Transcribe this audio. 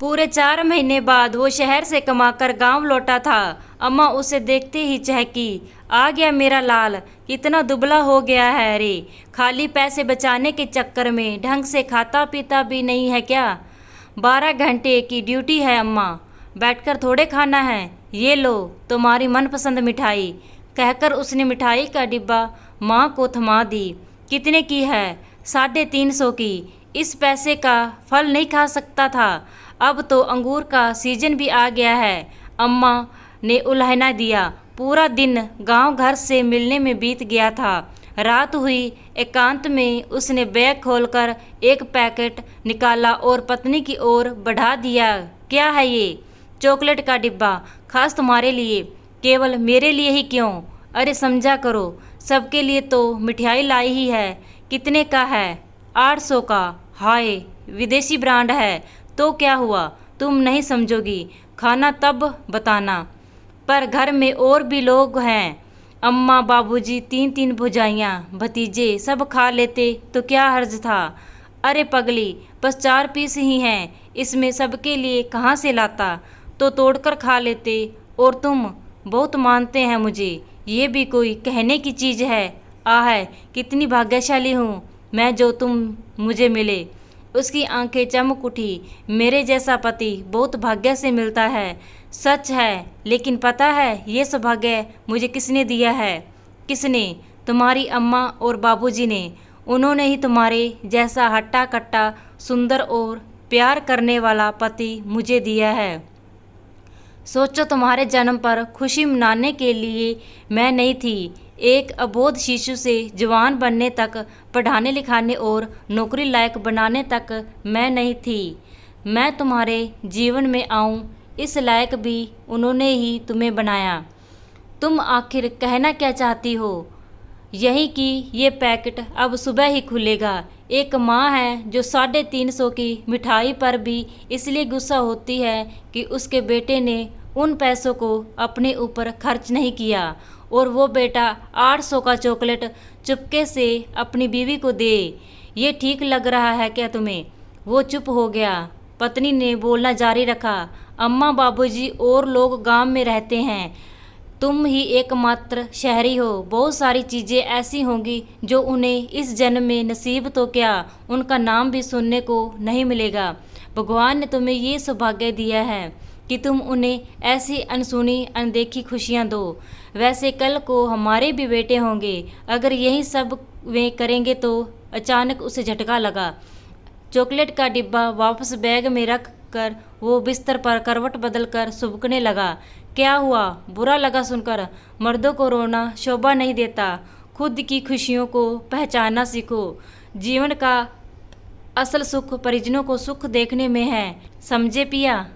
पूरे 4 महीने बाद वो शहर से कमाकर गांव लौटा था। अम्मा उसे देखते ही चहकी, आ गया मेरा लाल, कितना दुबला हो गया है रे। खाली पैसे बचाने के चक्कर में ढंग से खाता पीता भी नहीं है क्या? 12 घंटे की ड्यूटी है अम्मा, बैठकर थोड़े खाना है। ये लो तुम्हारी मनपसंद मिठाई, कहकर उसने मिठाई का डिब्बा माँ को थमा दी। कितने की है? 350 की। इस पैसे का फल नहीं खा सकता था? अब तो अंगूर का सीजन भी आ गया है। अम्मा ने उल्हाना दिया। पूरा दिन गांव घर से मिलने में बीत गया था। रात हुई, एकांत में उसने बैग खोलकर एक पैकेट निकाला और पत्नी की ओर बढ़ा दिया। क्या है ये? चॉकलेट का डिब्बा, खास तुम्हारे लिए। केवल मेरे लिए ही क्यों? अरे समझा करो, सबके लिए तो मिठाई लाई ही है। कितने का है? 800 का। हाय, विदेशी ब्रांड है तो क्या हुआ? तुम नहीं समझोगी, खाना तब बताना। पर घर में और भी लोग हैं, अम्मा, बाबूजी, 3 भुजाइयाँ, भतीजे, सब खा लेते तो क्या हर्ज था? अरे पगली, बस 4 पीस ही हैं, इसमें सबके लिए कहाँ से लाता? तो तोड़कर खा लेते। और तुम बहुत मानते हैं मुझे, ये भी कोई कहने की चीज़ है? आह, कितनी भाग्यशाली हूँ मैं जो तुम मुझे मिले। उसकी आंखें चमक उठी। मेरे जैसा पति बहुत भाग्य से मिलता है। सच है, लेकिन पता है ये सौभाग्य मुझे किसने दिया है? किसने? तुम्हारी अम्मा और बाबूजी ने। उन्होंने ही तुम्हारे जैसा हट्टा कट्टा, सुंदर और प्यार करने वाला पति मुझे दिया है। सोचो, तुम्हारे जन्म पर खुशी मनाने के लिए मैं नहीं थी। एक अबोध शिशु से जवान बनने तक, पढ़ाने लिखाने और नौकरी लायक बनाने तक मैं नहीं थी। मैं तुम्हारे जीवन में आऊं इस लायक भी उन्होंने ही तुम्हें बनाया। तुम आखिर कहना क्या चाहती हो? यही कि ये पैकेट अब सुबह ही खुलेगा। एक माँ है जो 350 की मिठाई पर भी इसलिए गुस्सा होती है कि उसके बेटे ने उन पैसों को अपने ऊपर खर्च नहीं किया और वो बेटा 800 का चॉकलेट चुपके से अपनी बीवी को दे। ये ठीक लग रहा है क्या तुम्हें? वो चुप हो गया। पत्नी ने बोलना जारी रखा। अम्मा, बाबूजी और लोग गांव में रहते हैं, तुम ही एकमात्र शहरी हो। बहुत सारी चीज़ें ऐसी होंगी जो उन्हें इस जन्म में नसीब तो क्या, उनका नाम भी सुनने को नहीं मिलेगा। भगवान ने तुम्हें ये सौभाग्य दिया है कि तुम उन्हें ऐसी अनसुनी अनदेखी खुशियाँ दो। वैसे कल को हमारे भी बेटे होंगे, अगर यही सब वे करेंगे तो। अचानक उसे झटका लगा। चॉकलेट का डिब्बा वापस बैग में रख कर वो बिस्तर पर करवट बदलकर सुबकने लगा। क्या हुआ? बुरा लगा सुनकर? मर्दों को रोना शोभा नहीं देता। खुद की खुशियों को पहचानना सीखो। जीवन का असल सुख परिजनों को सुख देखने में है, समझे पिया?